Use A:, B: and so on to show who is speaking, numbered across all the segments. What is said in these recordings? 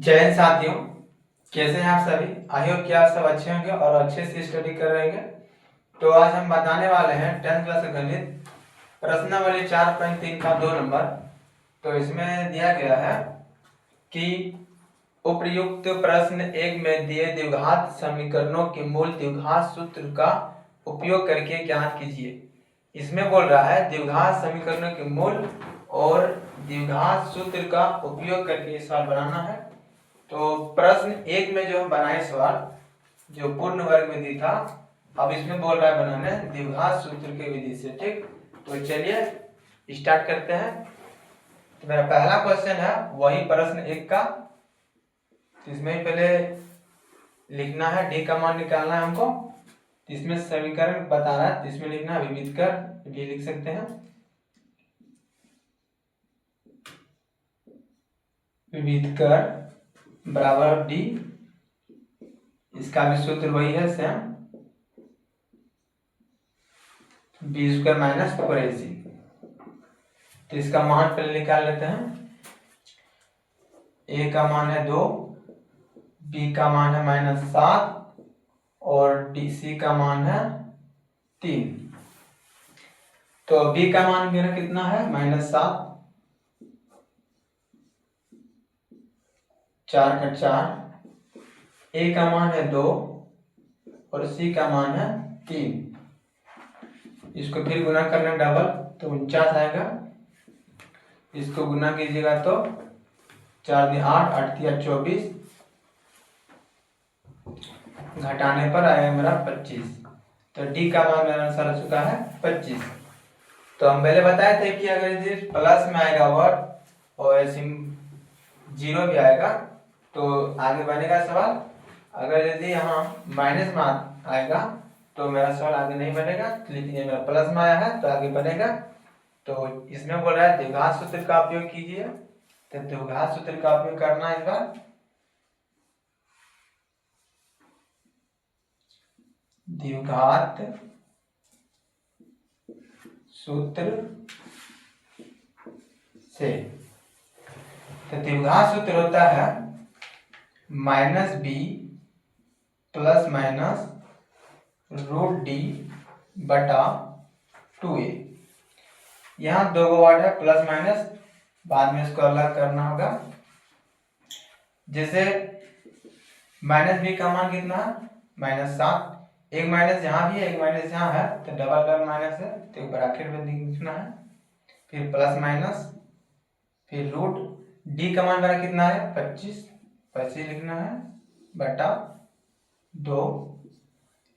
A: जय हिंद साथियों, कैसे हैं आप सभी। आई होप कि आप सब अच्छे होंगे और अच्छे से स्टडी कर रहे होंगे। तो आज हम बताने वाले हैं 10th क्लास का गणित प्रश्नावली 4.3 का 2 नंबर। तो इसमें दिया गया है कि उपर्युक्त प्रश्न एक में दिए द्विघात समीकरणों के मूल द्विघात सूत्र का उपयोग करके ज्ञात कीजिए। इसमें बोल रहा है द्विघात समीकरणों के मूल और द्विघात सूत्र का उपयोग करके सवाल बनाना है। तो प्रश्न एक में जो हम बनाए सवाल जो पूर्ण वर्ग विधि था, अब इसमें बोल रहा है बनाने द्विघात सूत्र के विधि से। ठीक, तो चलिए स्टार्ट करते हैं। तो मेरा पहला क्वेश्चन है वही प्रश्न एक का। तो इसमें पहले लिखना है डी का मान निकालना है हमको। तो इसमें समीकरण बता रहा है, इसमें लिखना है विविध कर, डी लिख सकते हैं विविध कर बराबर डी। इसका भी सूत्र वही है same, B square minus 4ac। तो इसका मान पहले निकाल लेते हैं। ए का मान है 2, बी का मान है -7 और डी सी का मान है 3। तो बी का मान मेरा कितना है -7, 4 का 4, ए का मान है 2 और सी का मान है 3। इसको फिर गुना करना डबल, तो 49 आएगा। इसको गुना कीजिएगा तो 4 × 8, 8 × 24, घटाने पर आएगा मेरा 25। तो डी का मान मेरा आंसर आ चुका है 25। तो हम पहले बताए थे कि अगर यदि प्लस में आएगा वर्ड और जीरो भी आएगा तो आगे बनेगा सवाल। अगर यदि यहाँ माइनस में आएगा तो मेरा सवाल आगे नहीं बनेगा, लेकिन ये मेरा प्लस में आया है तो आगे बनेगा। तो इसमें बोल रहा है द्विघात सूत्र का उपयोग कीजिए। तो द्विघात सूत्र का उपयोग करना है इस बार। द्विघात सूत्र से, तो द्विघात सूत्र होता है -b ± √d बटा 2a। यहाँ दो वर्ड है प्लस माइनस, बाद में इसको अलग करना होगा। जैसे -b का मान कितना है -7, एक माइनस यहाँ भी है एक माइनस यहाँ है, तो डबल डबल माइनस है तो ब्रैकेट में लिखना है, फिर प्लस माइनस, फिर रूट डी का मान मेरा कितना है 25 लिखना है बटा 2।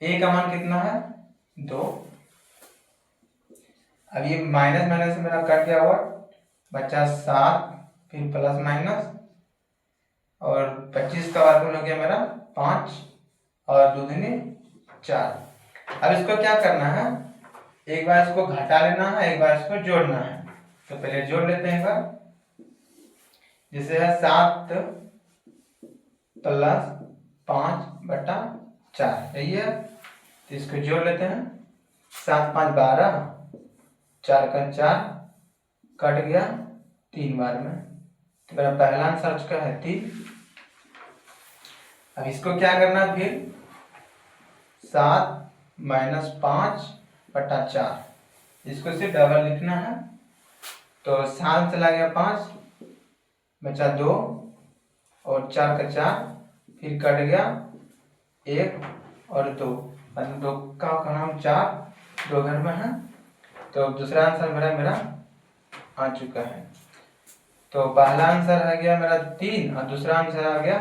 A: ए का मान कितना है 2। अब ये माइनस माइनस से मेरा कट गया हुआ, बचा 7, फिर प्लस माइनस और 25 का वर्गमूल हो गया मेरा 5 और 2 दूनी 4। अब इसको क्या करना है, एक बार इसको घटा लेना है, एक बार इसको जोड़ना है। तो पहले जोड़ लेते हैं एक बार। जैसे है 7 + 5 बटा 4, यही है। तो इसको जोड़ लेते हैं। 7 × 5 = 12, 4 का 4 कट गया 3 बार में। तो मेरा पहला आंसर चुका है 3। अब इसको क्या करना फिर 7 - 5 बटा 4, इसको सिर्फ डबल लिखना है। तो 7 चला गया 5, बचा 2 और 4 का 4, फिर कट गया 1 और 2, मतलब 2 का नाम 4, 2 घर में है। तो दूसरा आंसर मेरा आ चुका है। तो पहला आंसर आ गया मेरा 3 और दूसरा आंसर आ गया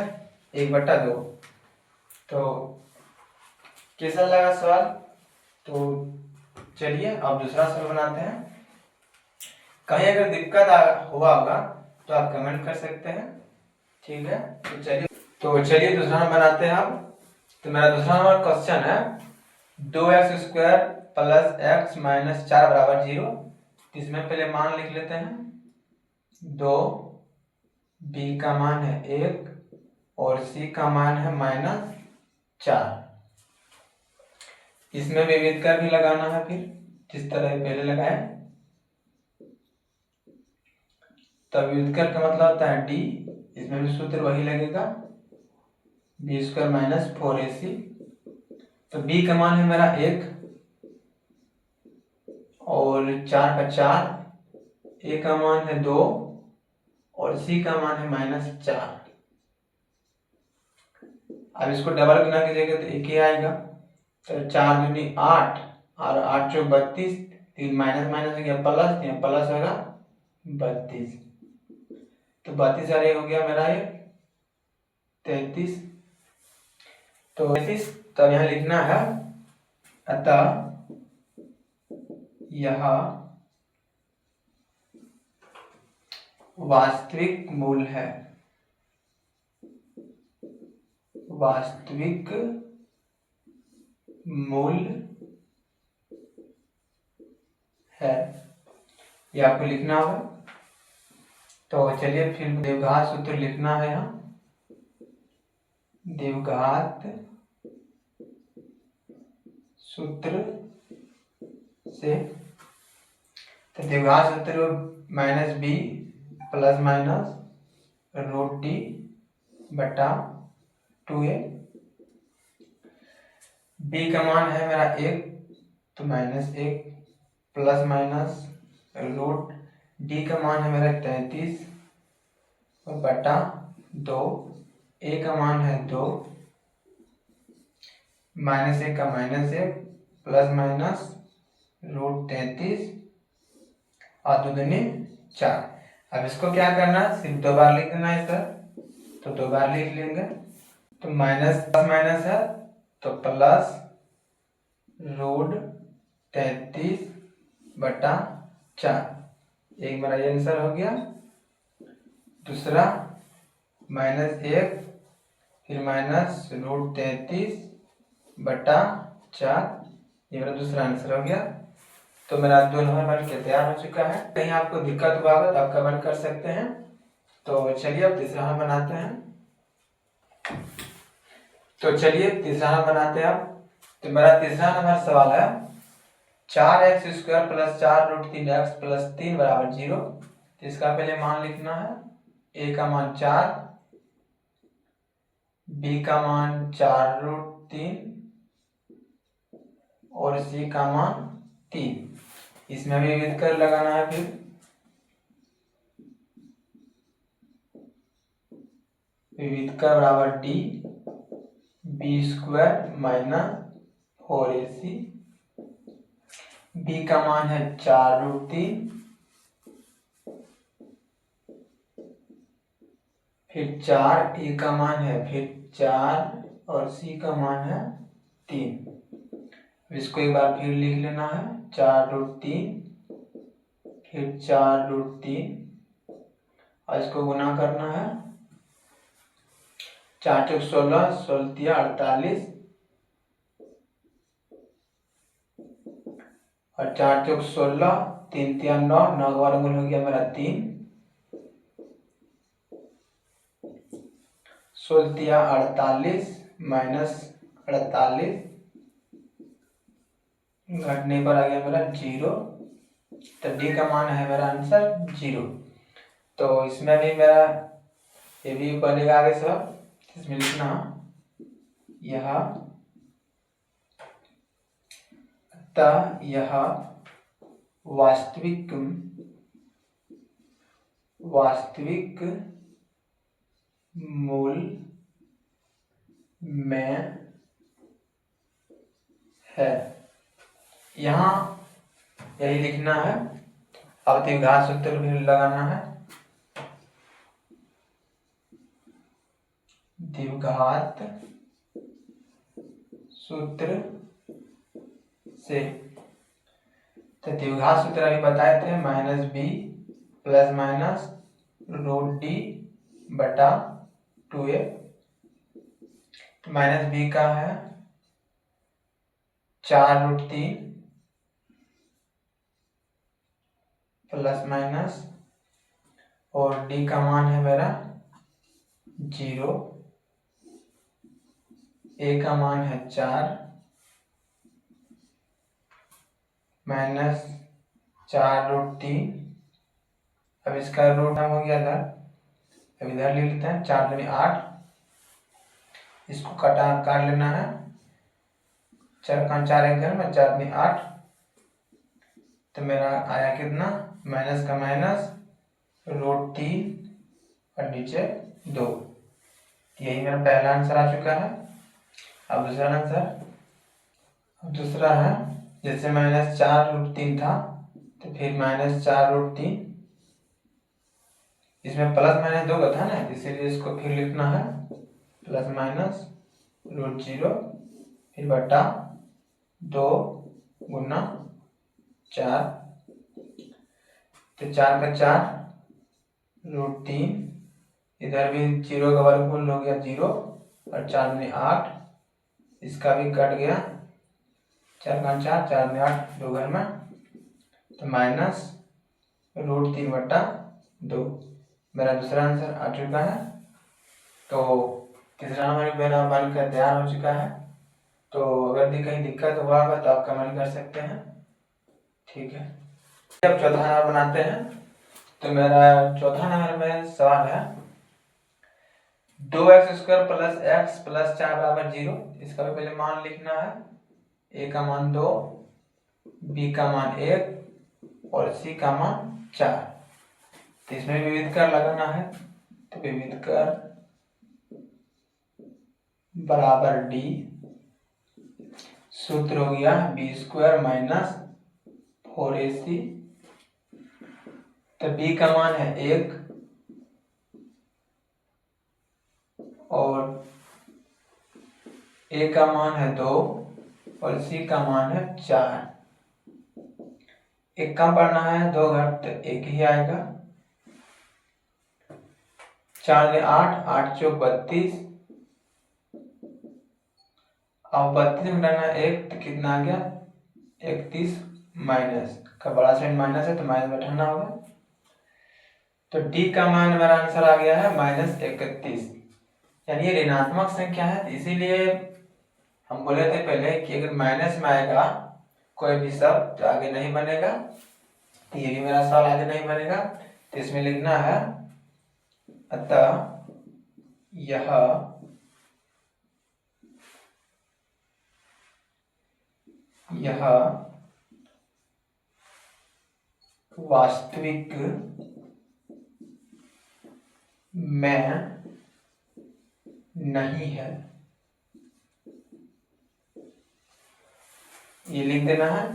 A: 1/2। तो कैसा लगा सवाल? तो चलिए अब दूसरा सवाल बनाते हैं। कहीं अगर दिक्कत हुआ होगा तो आप कमेंट कर सकते हैं, ठीक है। तो चलिए दूसरा नंबर बनाते हैं अब। तो मेरा दूसरा नंबर क्वेश्चन है 2x² + x - 4 = 0। इसमें पहले मान लिख लेते हैं 2, b का मान है 1 और c का मान है -4। इसमें विविध कर भी लगाना है, फिर जिस तरह पहले लगाए। तब विविध कर का मतलब होता है d इसमें भी सूत्र वही लगेगा, बी स्क्वायर माइनस 4ac। तो बी का मान है मेरा 1 और 4 का 4, ए का मान है 2 और सी का मान है -4। अब इसको डबल गुना कीजिएगा तो एक ही आएगा। तो 4 दूनी 8 और 8 चौक 32, 3 माइनस माइनस हो गया प्लस, यहाँ प्लस होगा 32। तो 32 और ये हो गया मेरा ये 33। तो 33 तब यहाँ लिखना है अतः यह वास्तविक मूल है, वास्तविक मूल है, ये आपको लिखना होगा। तो चलिए फिर द्विघात सूत्र लिखना है यहाँ, द्विघात सूत्र से। तो द्विघात सूत्र -b प्लस माइनस √d बटा 2a। b का मान है मेरा 1 तो -1 प्लस माइनस √d का मान है मेरा 33 और बटा 2, a का मान है 2, -1 का -1 प्लस माइनस √33 और 2 दूनी 4। अब इसको क्या करना है, सिर्फ 2 बार लिख देना है सर, तो 2 बार लिख लेंगे। तो माइनस माइनस है तो प्लस √33 बटा 4, एक मेरा ये आंसर हो गया। दूसरा -1 फिर माइनस √33 बटा 4, ये मेरा दूसरा आंसर हो गया। तो मेरा 2 नंबर बन के तैयार हो चुका है। कहीं आपको दिक्कत हुआ तो आप कमेंट कर सकते हैं। तो चलिए अब तीसरा नंबर बनाते हैं। तो चलिए तीसरा नंबर बनाते हैं अब। तो मेरा तीसरा नंबर सवाल है 4x² प्लस 4√3x प्लस 3 बराबर 0। तो इसका पहले मान लिखना है, a का मान 4, b का मान 4√3 और c का मान 3। इसमें भी विविध कर लगाना है। फिर विविध का बराबर d b² minus 4ac, b का मान है 4√3 फिर 4, a का मान है फिर 4 और c का मान है 3। इसको एक बार फिर लिख लेना है, 4√3 फिर 4√3 और इसको गुना करना है, 4 चौक 16, 16 तिया 48 और 4 चौक 16, 3 तिया 9, 9 का वर्गमूल हो गया मेरा 3, 16 तिया 48 माइनस 48 घटने पर आ गया मेरा 0। तो डी का मान है मेरा आंसर 0। तो इसमें भी मेरा ये भी बनेगा आगे सब। इसमें लिखना यह अतः यह वास्तविक मूल में है, यहाँ यही लिखना है। अब द्विघात सूत्र भी लगाना है, द्विघात सूत्र से। तो द्विघात सूत्र अभी बताए थे, -b प्लस माइनस √d बटा 2a। -b का है 4√3 प्लस माइनस और d का मान है मेरा 0, a का मान है 4 माइनस 4√3। अब इसका रूट हो गया था, अब इधर लिख लेते हैं 4 दूनी 8, इसको काट लेना है, 4 का 4 एक घर में, 4 दूनी 8, तो मेरा आया कितना, माइनस का माइनस √3 और नीचे 2। यही मेरा पहला आंसर आ चुका है। अब दूसरा आंसर, दूसरा है जैसे -4√3 था तो फिर -4√3, इसमें प्लस माइनस 2 का था ना, इसीलिए इसको फिर लिखना है प्लस माइनस √0 फिर बटा 2 गुना 4, तो 4 का 4 √3, इधर भी 0 का वर्गमूल हो गया 0 और 4 में 8, इसका भी कट गया, 4 का 4, 4 में 8, 2 घर में, तो माइनस √3 बटा 2 मेरा दूसरा आंसर आ चुका है। तो तीसरा नंबर मेरा बनकर तैयार हो चुका है। तो अगर भी कहीं दिक्कत हुआ होगा तो आप कमेंट कर सकते हैं, ठीक है। अब चौथा नंबर बनाते हैं। तो मेरा चौथा नंबर में सवाल है 2x² प्लस x प्लस 4 बराबर 0। इसका भी पहले मान लिखना है, a का मान 2, b का मान 1 और c का मान 4। तो इसमें विविध कर लगाना है, तो विविध कर बराबर d, सूत्र हो गया b² माइनस 4ac, तो b का मान है 1 और a का मान है 2 और c का मान है 4। एक कम पढ़ना है, 2 घर तो 1 ही आएगा, 4 में 8, 8 चौक 32, अब 32 में डालना 1 तो कितना आ गया 31, माइनस का बड़ा साइन माइनस है तो माइनस बैठाना होगा। तो डी का मान मेरा आंसर आ गया है -31, यानी ये ऋणात्मक संख्या है, इसीलिए हम बोले थे पहले कि अगर माइनस में आएगा कोई भी शब्द तो आगे नहीं बनेगा, तो ये भी मेरा सवाल आगे नहीं बनेगा। तो इसमें लिखना है अतः यह वास्तविक में नहीं है, ये लिख देना है।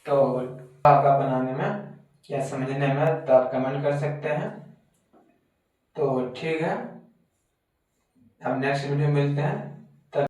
A: तो आगे बनाने में या समझने में तो आप कमेंट कर सकते हैं। तो ठीक है, अब नेक्स्ट वीडियो मिलते हैं।